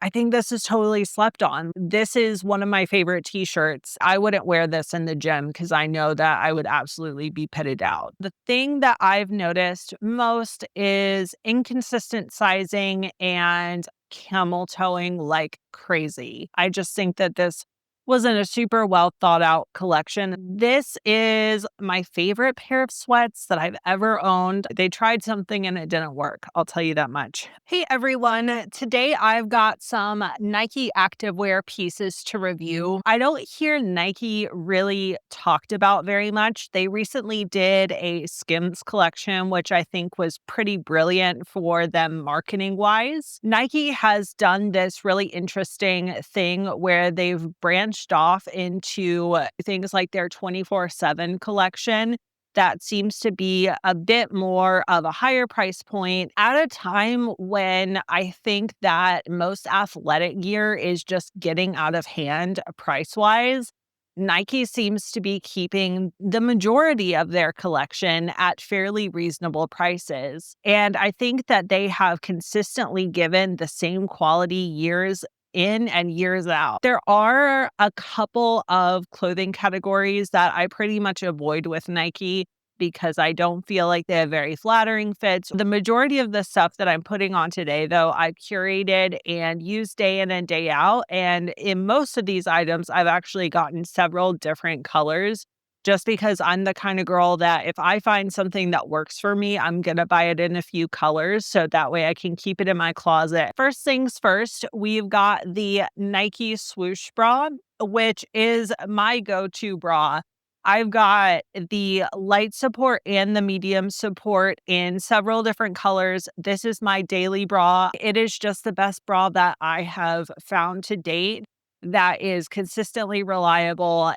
I think this is totally slept on. This is one of my favorite t-shirts. I wouldn't wear this in the gym because I know that I would absolutely be pitted out. The thing that I've noticed most is inconsistent sizing and camel toeing like crazy. I just think that this wasn't a super well thought out collection. This is my favorite pair of sweats that I've ever owned. They tried something and it didn't work. I'll tell you that much. Hey everyone, today I've got some Nike activewear pieces to review. I don't hear Nike really talked about very much. They recently did a Skims collection, which I think was pretty brilliant for them marketing wise. Nike has done this really interesting thing where they've branched off into things like their 24/7 collection that seems to be a bit more of a higher price point at a time when I think that most athletic gear is just getting out of hand price-wise. Nike seems to be keeping the majority of their collection at fairly reasonable prices. And I think that they have consistently given the same quality years in and years out. There are a couple of clothing categories that I pretty much avoid with Nike because I don't feel like they have very flattering fits. The majority of the stuff that I'm putting on today, though, I've curated and used day in and day out. And in most of these items, I've actually gotten several different colors just because I'm the kind of girl that if I find something that works for me, I'm going to buy it in a few colors so that way I can keep it in my closet. First things first, we've got the Nike Swoosh bra, which is my go-to bra. I've got the light support and the medium support in several different colors. This is my daily bra. It is just the best bra that I have found to date that is consistently reliable.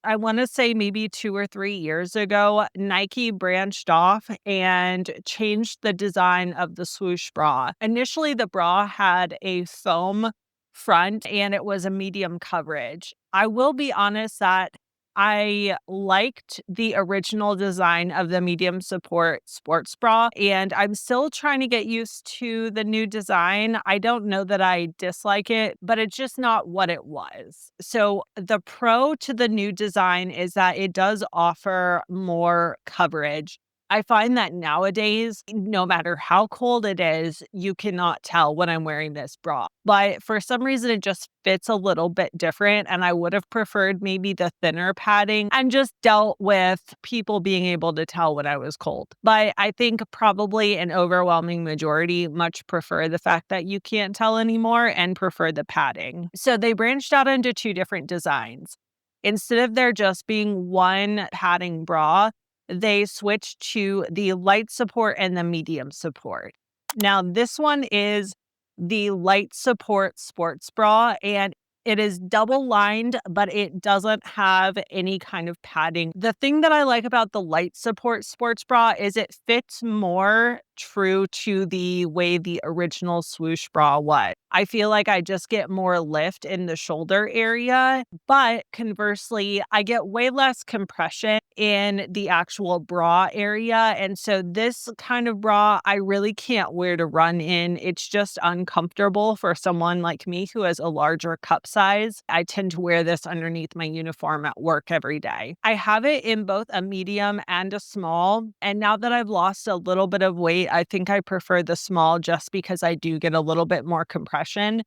I want to say maybe 2 or 3 years ago, Nike branched off and changed the design of the Swoosh bra. Initially, the bra had a foam front and it was a medium coverage. I will be honest that I liked the original design of the medium support sports bra, and I'm still trying to get used to the new design. I don't know that I dislike it, but it's just not what it was. So the pro to the new design is that it does offer more coverage. I find that nowadays, no matter how cold it is, you cannot tell when I'm wearing this bra. But for some reason, it just fits a little bit different. And I would have preferred maybe the thinner padding and just dealt with people being able to tell when I was cold. But I think probably an overwhelming majority much prefer the fact that you can't tell anymore and prefer the padding. So they branched out into two different designs. Instead of there just being one padding bra, they switched to the light support and the medium support. Now, this one is the light support sports bra, and it is double lined, but it doesn't have any kind of padding. The thing that I like about the light support sports bra is it fits more true to the way the original Swoosh bra was. I feel like I just get more lift in the shoulder area, but conversely, I get way less compression in the actual bra area. And so this kind of bra, I really can't wear to run in. It's just uncomfortable for someone like me who has a larger cup size. I tend to wear this underneath my uniform at work every day. I have it in both a medium and a small. And now that I've lost a little bit of weight, I think I prefer the small just because I do get a little bit more compression.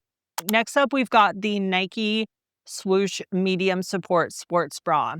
Next up, we've got the Nike Swoosh medium support sports bra.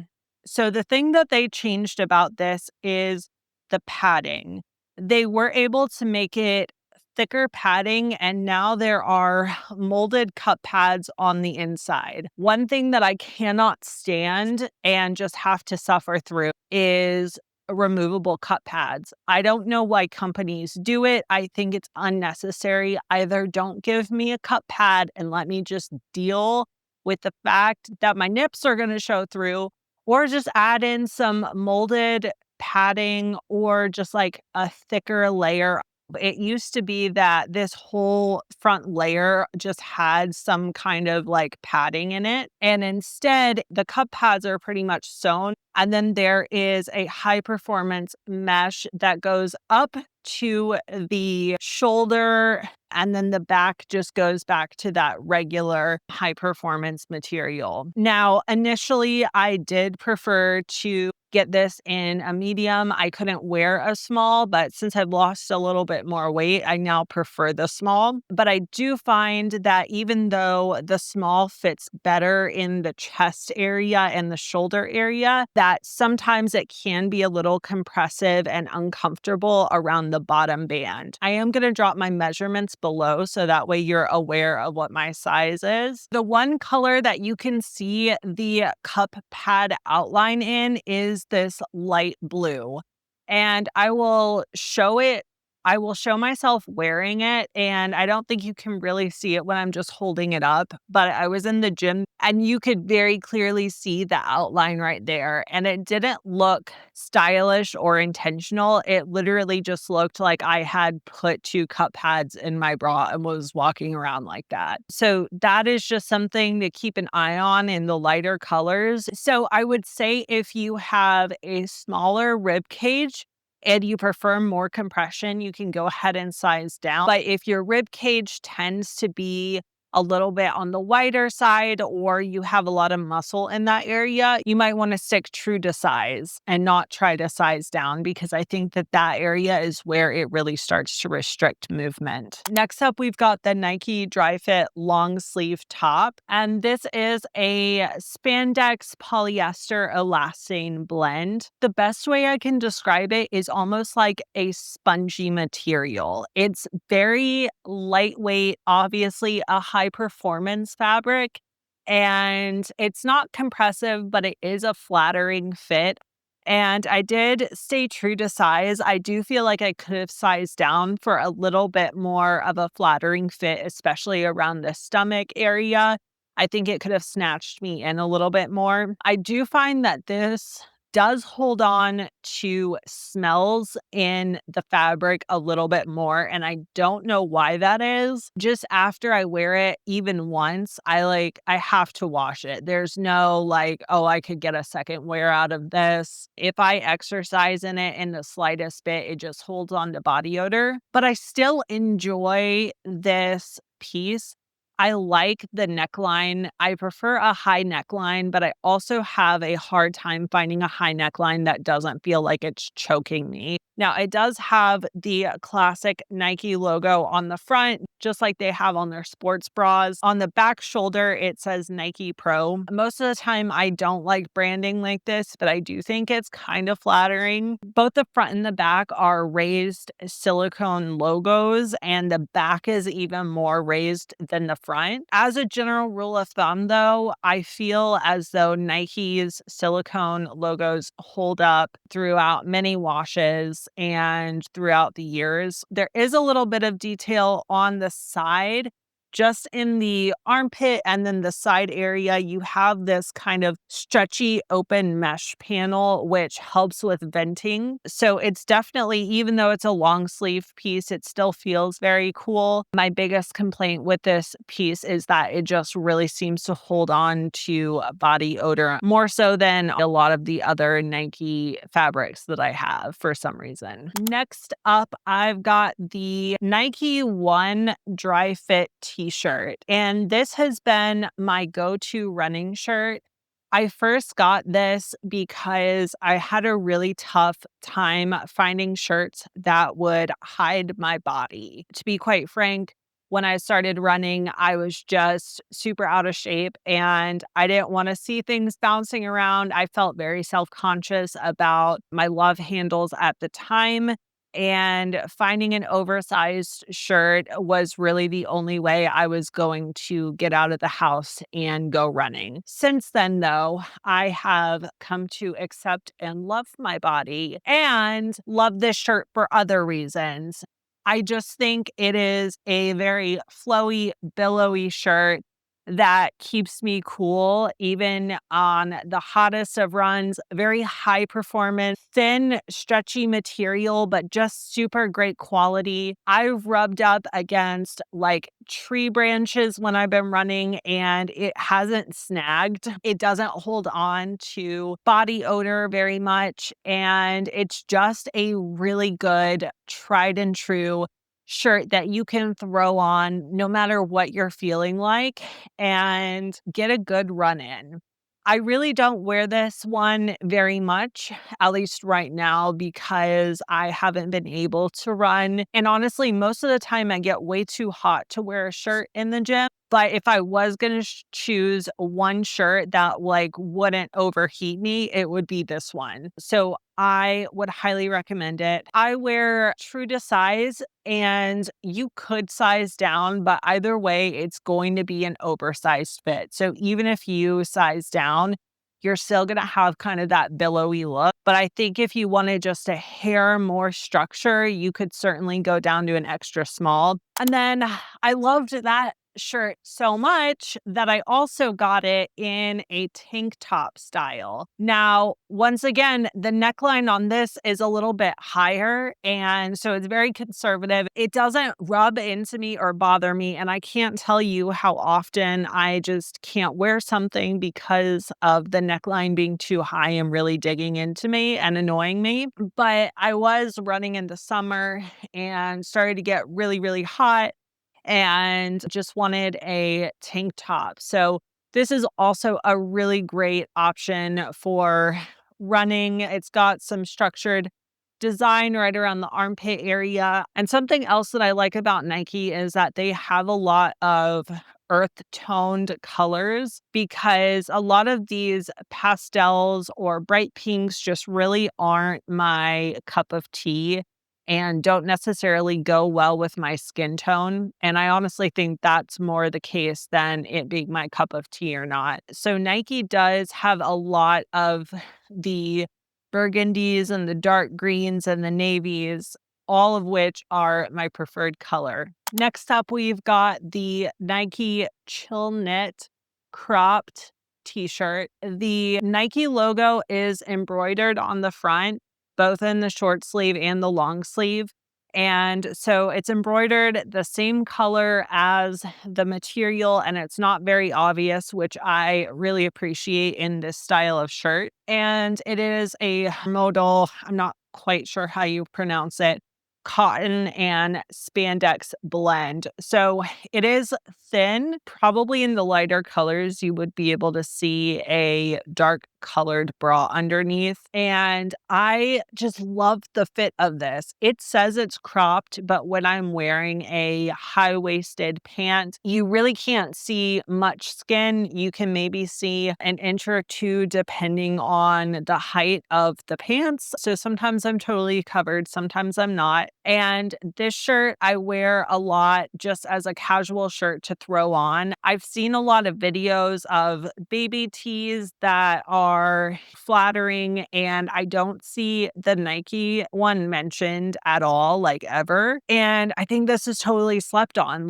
So the thing that they changed about this is the padding. They were able to make it thicker padding, and now there are molded cup pads on the inside. One thing that I cannot stand and just have to suffer through is removable cup pads. I don't know why companies do it. I think it's unnecessary. Either don't give me a cup pad and let me just deal with the fact that my nips are going to show through, or just add in some molded padding or just like a thicker layer. It used to be that this whole front layer just had some kind of like padding in it. And instead, the cup pads are pretty much sewn. And then there is a high performance mesh that goes up to the shoulder and then the back just goes back to that regular high performance material. Now, initially, I did prefer to get this in a medium. I couldn't wear a small, but since I've lost a little bit more weight, I now prefer the small. But I do find that even though the small fits better in the chest area and the shoulder area, that sometimes it can be a little compressive and uncomfortable around the bottom band. I am going to drop my measurements below so that way you're aware of what my size is. The one color that you can see the cup pad outline in is this light blue. And I will show it. I will show myself wearing it, and I don't think you can really see it when I'm just holding it up, but I was in the gym and you could very clearly see the outline right there. And it didn't look stylish or intentional. It literally just looked like I had put 2 cup pads in my bra and was walking around like that. So that is just something to keep an eye on in the lighter colors. So I would say if you have a smaller rib cage, and you prefer more compression, you can go ahead and size down. But if your rib cage tends to be a little bit on the wider side, or you have a lot of muscle in that area, you might want to stick true to size and not try to size down, because I think that that area is where it really starts to restrict movement. Next up, we've got the Nike Dri-FIT long sleeve top. And this is a spandex polyester elastane blend. The best way I can describe it is almost like a spongy material. It's very lightweight, obviously a high performance fabric, and it's not compressive, but it is a flattering fit. And I did stay true to size. I do feel like I could have sized down for a little bit more of a flattering fit, especially around the stomach area. I think it could have snatched me in a little bit more. I do find that this does hold on to smells in the fabric a little bit more, and I don't know why that is. Just after I wear it even once, I have to wash it. There's no like, oh, I could get a second wear out of this. If I exercise in it in the slightest bit, it just holds on to body odor. But I still enjoy this piece. I like the neckline. I prefer a high neckline, but I also have a hard time finding a high neckline that doesn't feel like it's choking me. Now, it does have the classic Nike logo on the front, just like they have on their sports bras. On the back shoulder, it says Nike Pro. Most of the time, I don't like branding like this, but I do think it's kind of flattering. Both the front and the back are raised silicone logos, and the back is even more raised than the front. As a general rule of thumb, though, I feel as though Nike's silicone logos hold up throughout many washes and throughout the years. There is a little bit of detail on the side, just in the armpit and then the side area. You have this kind of stretchy open mesh panel, which helps with venting. So it's definitely, even though it's a long sleeve piece, it still feels very cool. My biggest complaint with this piece is that it just really seems to hold on to body odor more so than a lot of the other Nike fabrics that I have for some reason. Next up, I've got the Nike One Dri-FIT t-shirt, and this has been my go-to running shirt. I first got this because I had a really tough time finding shirts that would hide my body. To be quite frank, when I started running, I was just super out of shape and I didn't want to see things bouncing around. I felt very self-conscious about my love handles at the time. And finding an oversized shirt was really the only way I was going to get out of the house and go running. Since then, though, I have come to accept and love my body and love this shirt for other reasons. I just think it is a very flowy, billowy shirt that keeps me cool even on the hottest of runs. Very high performance, thin, stretchy material, but just super great quality. I've rubbed up against like tree branches when I've been running and it hasn't snagged. It doesn't hold on to body odor very much. And it's just a really good, tried and true shirt that you can throw on no matter what you're feeling like and get a good run in. I really don't wear this one very much, at least right now, because I haven't been able to run. And honestly, most of the time I get way too hot to wear a shirt in the gym. But if I was going to choose one shirt that wouldn't overheat me, it would be this one. So I would highly recommend it. I wear true to size and you could size down, but either way, it's going to be an oversized fit. So even if you size down, you're still going to have kind of that billowy look. But I think if you wanted just a hair more structure, you could certainly go down to an extra small. And then I loved that shirt so much that I also got it in a tank top style. Now, once again, the neckline on this is a little bit higher, and so it's very conservative. It doesn't rub into me or bother me, and I can't tell you how often I just can't wear something because of the neckline being too high and really digging into me and annoying me. But I was running in the summer and started to get really, really hot and just wanted a tank top. So this is also a really great option for running. It's got some structured design right around the armpit area. And something else that I like about Nike is that they have a lot of earth toned colors, because a lot of these pastels or bright pinks just really aren't my cup of tea and don't necessarily go well with my skin tone. And I honestly think that's more the case than it being my cup of tea or not. So Nike does have a lot of the burgundies and the dark greens and the navies, all of which are my preferred color. Next up, we've got the Nike Chill Knit cropped t-shirt. The Nike logo is embroidered on the front, both in the short sleeve and the long sleeve. And so it's embroidered the same color as the material, and it's not very obvious, which I really appreciate in this style of shirt. And it is a modal, I'm not quite sure how you pronounce it, cotton and spandex blend. So it is thin. Probably in the lighter colors, you would be able to see a dark colored bra underneath. And I just love the fit of this. It says it's cropped, but when I'm wearing a high-waisted pant, you really can't see much skin. You can maybe see an inch or two depending on the height of the pants. So sometimes I'm totally covered, sometimes I'm not. And this shirt I wear a lot just as a casual shirt to throw on. I've seen a lot of videos of baby tees that are flattering, and I don't see the Nike one mentioned at all, like ever. And I think this is totally slept on.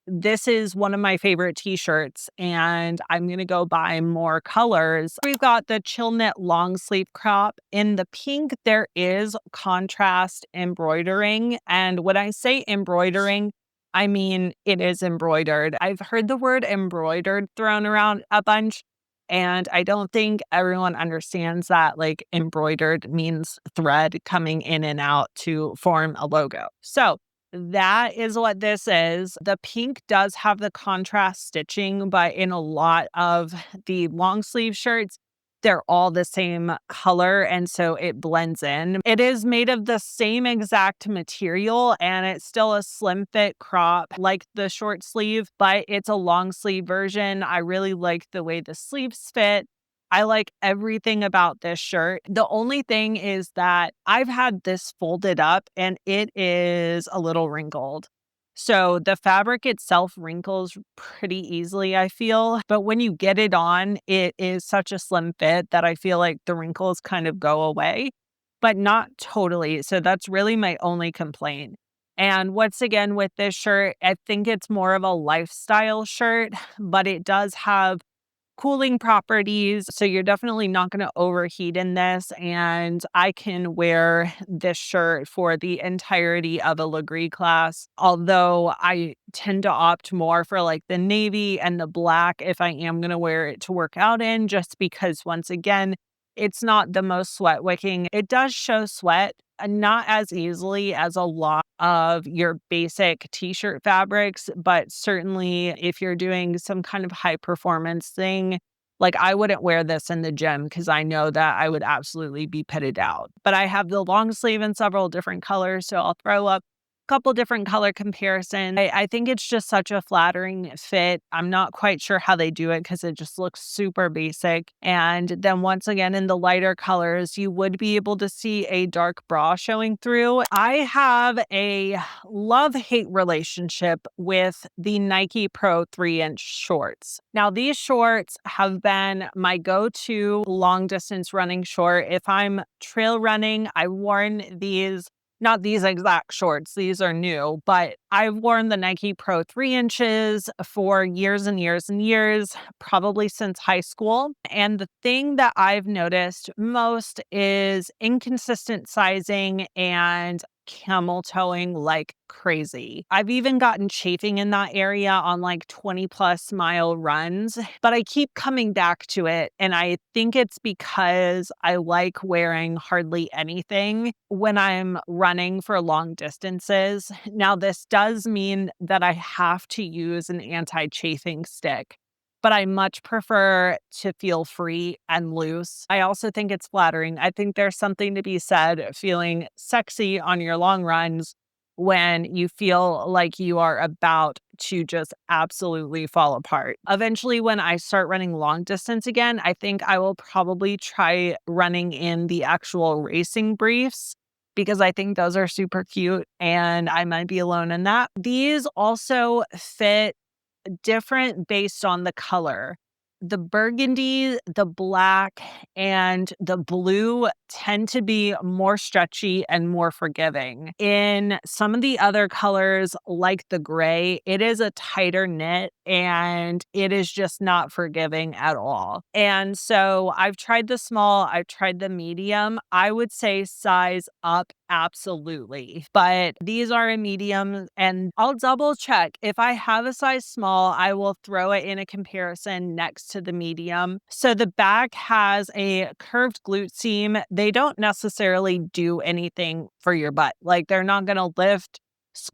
This is one of my favorite t-shirts, and I'm going to go buy more colors. We've got the Chill Knit long sleeve crop. In the pink, there is contrast embroidering. And when I say embroidering, I mean it is embroidered. I've heard the word embroidered thrown around a bunch, and I don't think everyone understands that embroidered means thread coming in and out to form a logo. So that is what this is. The pink does have the contrast stitching, but in a lot of the long sleeve shirts, they're all the same color, and so it blends in. It is made of the same exact material, and it's still a slim fit crop like the short sleeve, but it's a long sleeve version. I really like the way the sleeves fit. I like everything about this shirt. The only thing is that I've had this folded up and it is a little wrinkled. So the fabric itself wrinkles pretty easily, I feel. But when you get it on, it is such a slim fit that I feel like the wrinkles kind of go away, but not totally. So that's really my only complaint. And once again, with this shirt, I think it's more of a lifestyle shirt, but it does have cooling properties. So you're definitely not going to overheat in this. And I can wear this shirt for the entirety of a Leggings class. Although I tend to opt more for the navy and the black if I am going to wear it to work out in, just because once again, It's not the most sweat wicking. It does show sweat, not as easily as a lot of your basic t-shirt fabrics, but certainly if you're doing some kind of high performance thing, like I wouldn't wear this in the gym because I know that I would absolutely be pitted out. But I have the long sleeve in several different colors, so I'll throw up couple different color comparisons. I think it's just such a flattering fit. I'm not quite sure how they do it because it just looks super basic. And then once again, in the lighter colors, you would be able to see a dark bra showing through. I have a love-hate relationship with the Nike Pro 3-inch shorts. Now, these shorts have been my go-to long-distance running short. If I'm trail running, I've worn these, not these exact shorts, these are new, but I've worn the Nike Pro 3 inches for years and years and years, probably since high school. And the thing that I've noticed most is inconsistent sizing and camel toeing like crazy. I've even gotten chafing in that area on like 20+ mile runs, but I keep coming back to it. And I think it's because I like wearing hardly anything when I'm running for long distances. Now, this does mean that I have to use an anti-chafing stick, but I much prefer to feel free and loose. I also think it's flattering. I think there's something to be said feeling sexy on your long runs when you feel like you are about to just absolutely fall apart. Eventually, when I start running long distance again, I think I will probably try running in the actual racing briefs because I think those are super cute and I might be alone in that. These also fit different based on the color. The burgundy, the black, and the blue tend to be more stretchy and more forgiving. In some of the other colors, like the gray, it is a tighter knit and it is just not forgiving at all. And so I've tried the small, I've tried the medium. I would say size up absolutely. But these are a medium and I'll double check. If I have a size small, I will throw it in a comparison next to the medium. So the back has a curved glute seam. They don't necessarily do anything for your butt. Like they're not going to lift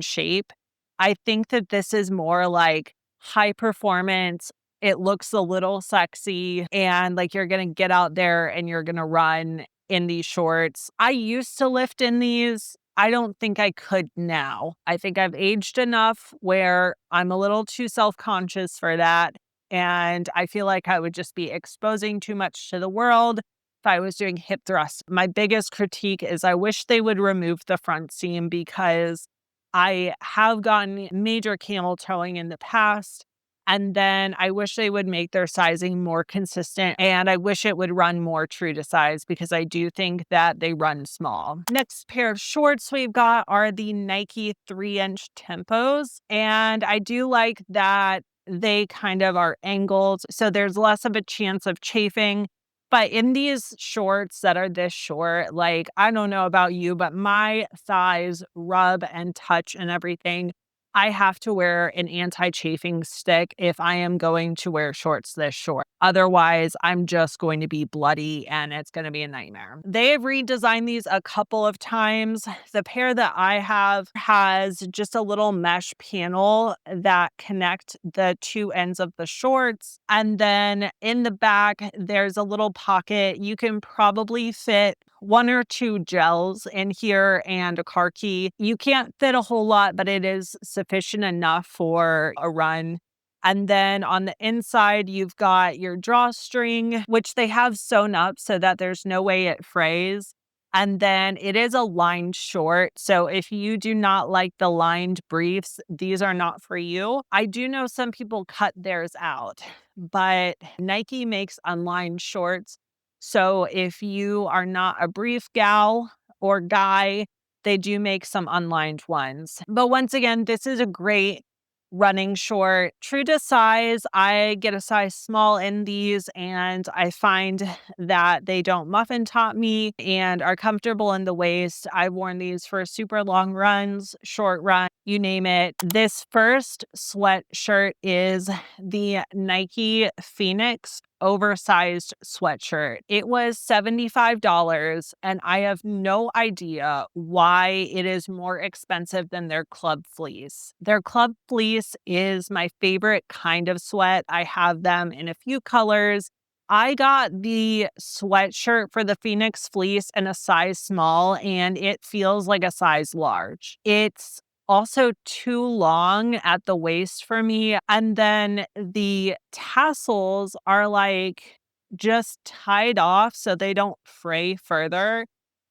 shape. I think that this is more like high performance. It looks a little sexy and like you're going to get out there and you're going to run in these shorts. I used to lift in these. I don't think I could now. I think I've aged enough where I'm a little too self-conscious for that. And I feel like I would just be exposing too much to the world if I was doing hip thrusts. My biggest critique is I wish they would remove the front seam because I have gotten major camel toeing in the past. And then I wish they would make their sizing more consistent and I wish it would run more true to size because I do think that they run small. Next pair of shorts we've got are the Nike 3-inch Tempos. And I do like that they kind of are angled, so there's less of a chance of chafing. But in these shorts that are this short, like, I don't know about you, but my thighs rub and touch and everything. I have to wear an anti-chafing stick if I am going to wear shorts this short. Otherwise, I'm just going to be bloody and it's going to be a nightmare. They have redesigned these a couple of times. The pair that I have has just a little mesh panel that connect the two ends of the shorts. And then in the back, there's a little pocket. You can probably fit one or two gels in here and a car key. You can't fit a whole lot, but it is sufficient enough for a run. And then on the inside, you've got your drawstring, which they have sewn up so that there's no way it frays. And then it is a lined short. So if you do not like the lined briefs, these are not for you. I do know some people cut theirs out, but Nike makes unlined shorts. So if you are not a brief gal or guy, they do make some unlined ones. But once again, this is a great running short. True to size, I get a size small in these and I find that they don't muffin top me and are comfortable in the waist. I've worn these for super long runs, short run, you name it. This first sweatshirt is the Nike Phoenix oversized sweatshirt. It was $75, and I have no idea why it is more expensive than their club fleece. Their club fleece is my favorite kind of sweat. I have them in a few colors. I got the sweatshirt for the Phoenix fleece in a size small, and it feels like a size large. It's also too long at the waist for me. And then the tassels are like just tied off so they don't fray further,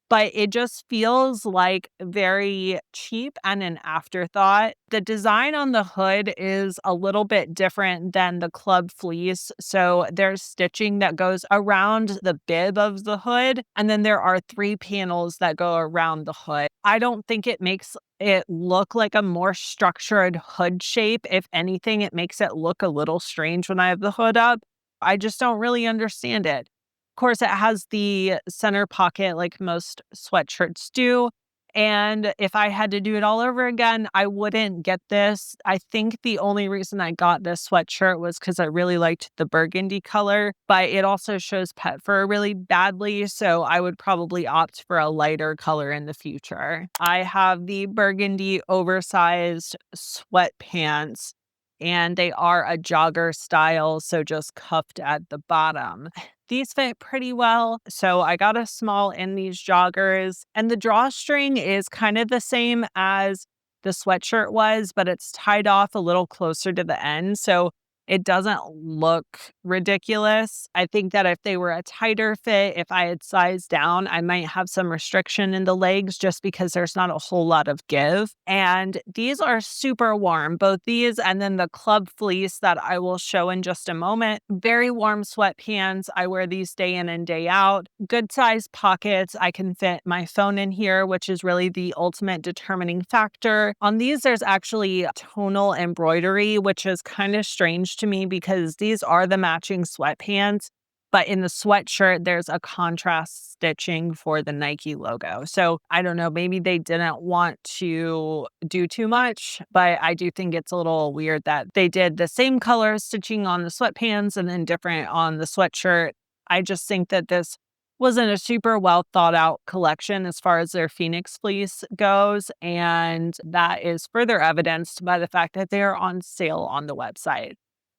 but it just feels like very cheap and an afterthought. The design on the hood is a little bit different than the club fleece. So there's stitching that goes around the bib of the hood, and then there are 3 panels that go around the hood. I don't think it makes it look like a more structured hood shape. If anything, it makes it look a little strange when I have the hood up. I just don't really understand it. Of course, it has the center pocket like most sweatshirts do. And if I had to do it all over again, I wouldn't get this. I think the only reason I got this sweatshirt was because I really liked the burgundy color, but it also shows pet fur really badly. So I would probably opt for a lighter color in the future. I have the burgundy oversized sweatpants, and they are a jogger style, so just cuffed at the bottom. These fit pretty well, so I got a small in these joggers, and the drawstring is kind of the same as the sweatshirt was, but it's tied off a little closer to the end, so it doesn't look ridiculous. I think that if they were a tighter fit, if I had sized down, I might have some restriction in the legs just because there's not a whole lot of give. And these are super warm, both these and then the club fleece that I will show in just a moment. Very warm sweatpants. I wear these day in and day out. Good size pockets. I can fit my phone in here, which is really the ultimate determining factor. On these, there's actually tonal embroidery, which is kind of strange to me because these are the matching sweatpants, but in the sweatshirt, there's a contrast stitching for the Nike logo. So I don't know, maybe they didn't want to do too much, but I do think it's a little weird that they did the same color stitching on the sweatpants and then different on the sweatshirt. I just think that this wasn't a super well thought out collection as far as their Phoenix fleece goes. And that is further evidenced by the fact that they are on sale on the website.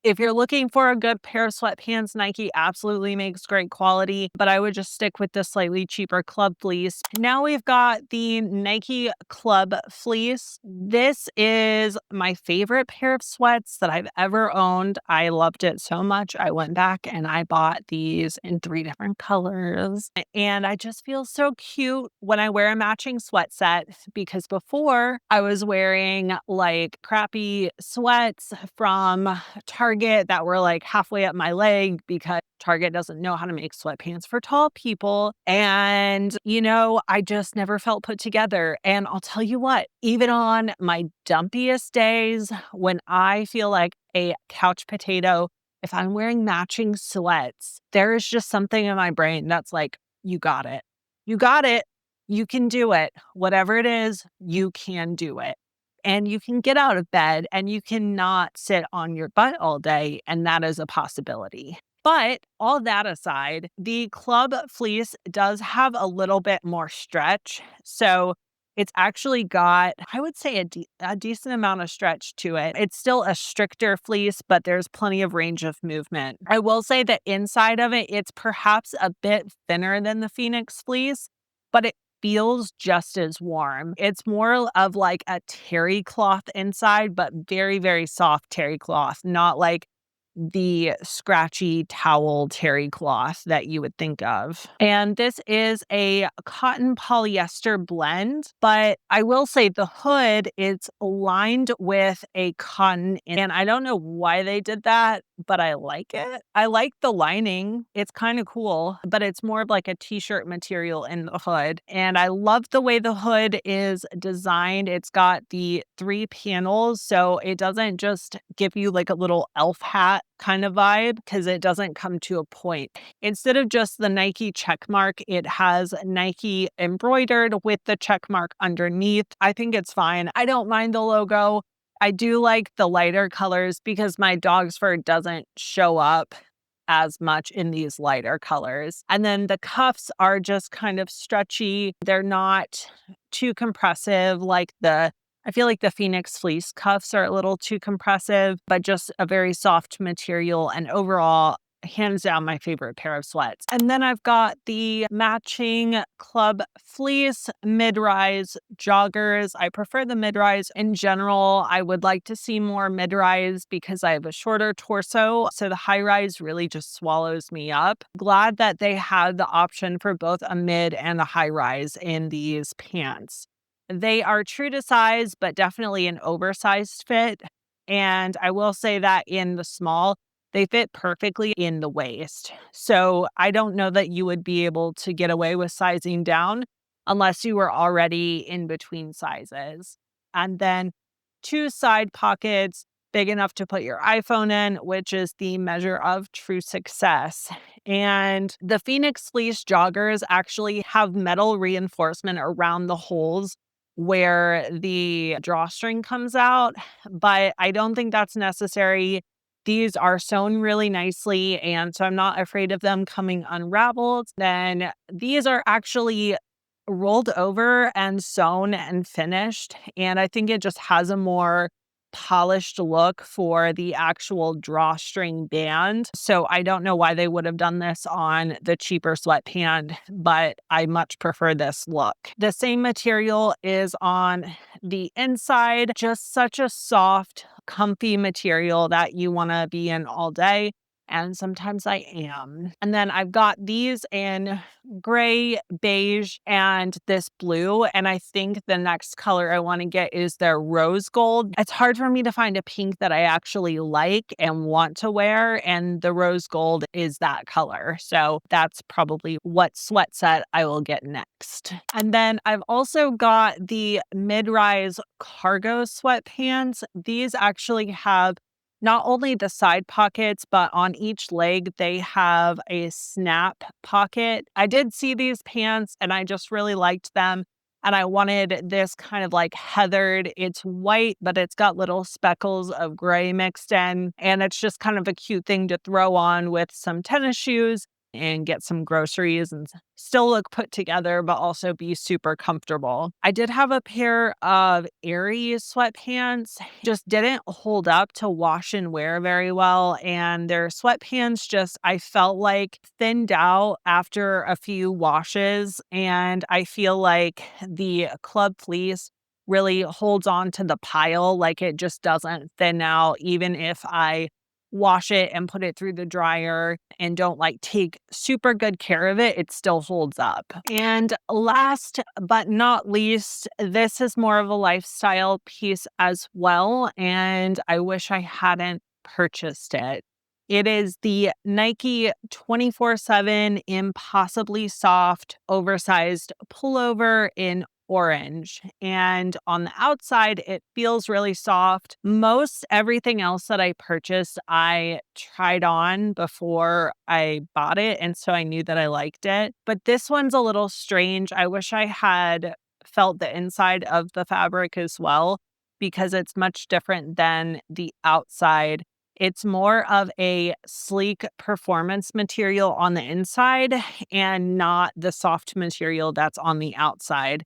If you're looking for a good pair of sweatpants, Nike absolutely makes great quality, but I would just stick with the slightly cheaper club fleece. Now we've got the Nike Club Fleece. This is my favorite pair of sweats that I've ever owned. I loved it so much. I went back and I bought these in 3 different colors. And I just feel so cute when I wear a matching sweat set because before I was wearing like crappy sweats from Target that were like halfway up my leg because Target doesn't know how to make sweatpants for tall people. And, I just never felt put together. And I'll tell you what, even on my dumpiest days when I feel like a couch potato, if I'm wearing matching sweats, there is just something in my brain that's like, you got it. You got it. You can do it. Whatever it is, you can do it. And you can get out of bed and you cannot sit on your butt all day. And that is a possibility. But all that aside, the club fleece does have a little bit more stretch. So it's actually got, I would say, a decent amount of stretch to it. It's still a stricter fleece, but there's plenty of range of movement. I will say that inside of it, it's perhaps a bit thinner than the Phoenix fleece, but it feels just as warm. It's more of like a terry cloth inside, but very, very soft terry cloth, not like the scratchy towel terry cloth that you would think of. And this is a cotton polyester blend, but I will say the hood is lined with a cotton, and I don't know why they did that, but I like it. I like the lining. It's kind of cool, but it's more of like a t-shirt material in the hood. And I love the way the hood is designed. It's got the 3 panels, so it doesn't just give you like a little elf hat kind of vibe because it doesn't come to a point. Instead of just the Nike check mark, it has Nike embroidered with the check mark underneath. I think it's fine. I don't mind the logo. I do like the lighter colors because my dog's fur doesn't show up as much in these lighter colors. And then the cuffs are just kind of stretchy. They're not too compressive I feel like the Phoenix fleece cuffs are a little too compressive, but just a very soft material, and overall, hands down my favorite pair of sweats. And then I've got the matching club fleece mid-rise joggers. I prefer the mid-rise in general. I would like to see more mid-rise because I have a shorter torso, so the high-rise really just swallows me up. Glad that they had the option for both a mid and a high-rise in these pants. They are true to size, but definitely an oversized fit. And I will say that in the small, they fit perfectly in the waist. So I don't know that you would be able to get away with sizing down unless you were already in between sizes. And then 2 side pockets big enough to put your iPhone in, which is the measure of true success. And the Phoenix fleece joggers actually have metal reinforcement around the holes where the drawstring comes out, but I don't think that's necessary. These are sewn really nicely, and so I'm not afraid of them coming unraveled. Then these are actually rolled over and sewn and finished, and I think it just has a more polished look for the actual drawstring band. So I don't know why they would have done this on the cheaper sweatpant, but I much prefer this look. The same material is on the inside, just such a soft, comfy material that you want to be in all day. And sometimes I am. And then I've got these in gray, beige, and this blue. And I think the next color I want to get is their rose gold. It's hard for me to find a pink that I actually like and want to wear. And the rose gold is that color. So that's probably what sweat set I will get next. And then I've also got the mid-rise cargo sweatpants. These actually have not only the side pockets, but on each leg, they have a snap pocket. I did see these pants and I just really liked them. And I wanted this kind of like heathered, it's white, but it's got little speckles of gray mixed in. And it's just kind of a cute thing to throw on with some tennis shoes and get some groceries and still look put together, but also be super comfortable. I did have a pair of Airy sweatpants, just didn't hold up to wash and wear very well. And their sweatpants just, I felt like thinned out after a few washes. And I feel like the club fleece really holds on to the pile, like it just doesn't thin out, even if I wash it and put it through the dryer and don't like take super good care of it, it still holds up. And last but not least, this is more of a lifestyle piece as well, and I wish I hadn't purchased it. It is the Nike 24/7 Impossibly Soft Oversized Pullover in orange. And on the outside, it feels really soft. Most everything else that I purchased, I tried on before I bought it. And so I knew that I liked it. But this one's a little strange. I wish I had felt the inside of the fabric as well, because it's much different than the outside. It's more of a sleek performance material on the inside and not the soft material that's on the outside.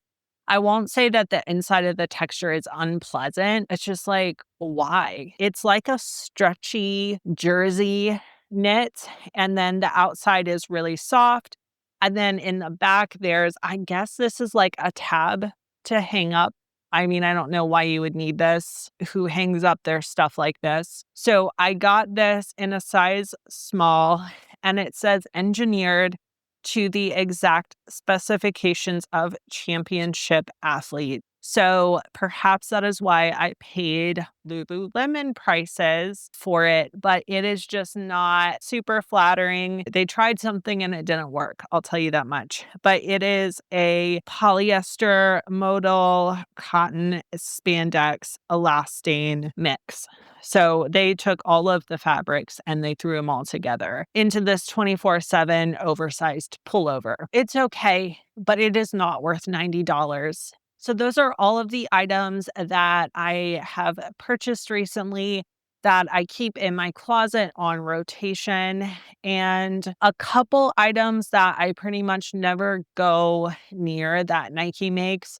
I won't say that the inside of the texture is unpleasant. It's just like, why? It's like a stretchy jersey knit, and then the outside is really soft. And then in the back, I guess this is like a tab to hang up. I mean, I don't know why you would need this. Who hangs up their stuff like this? So I got this in a size small, and it says engineered to the exact specifications of championship athlete. So perhaps that is why I paid Lululemon prices for it, but it is just not super flattering. They tried something and it didn't work. I'll tell you that much. But it is a polyester, modal, cotton, spandex, elastane mix. So they took all of the fabrics and they threw them all together into this 24/7 oversized pullover. It's okay, but it is not worth $90. So those are all of the items that I have purchased recently that I keep in my closet on rotation. And a couple items that I pretty much never go near that Nike makes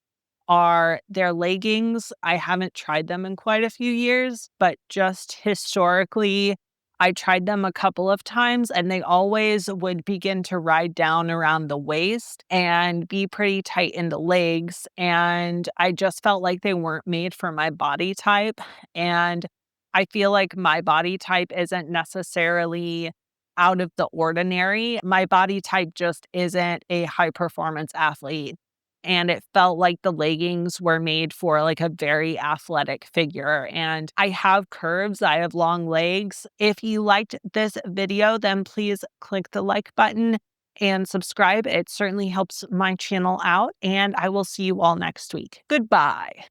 are their leggings. I haven't tried them in quite a few years, but just historically, I tried them a couple of times and they always would begin to ride down around the waist and be pretty tight in the legs. And I just felt like they weren't made for my body type. And I feel like my body type isn't necessarily out of the ordinary. My body type just isn't a high performance athlete. And it felt like the leggings were made for like a very athletic figure. And I have curves, I have long legs. If you liked this video, then please click the like button and subscribe. It certainly helps my channel out. And I will see you all next week. Goodbye.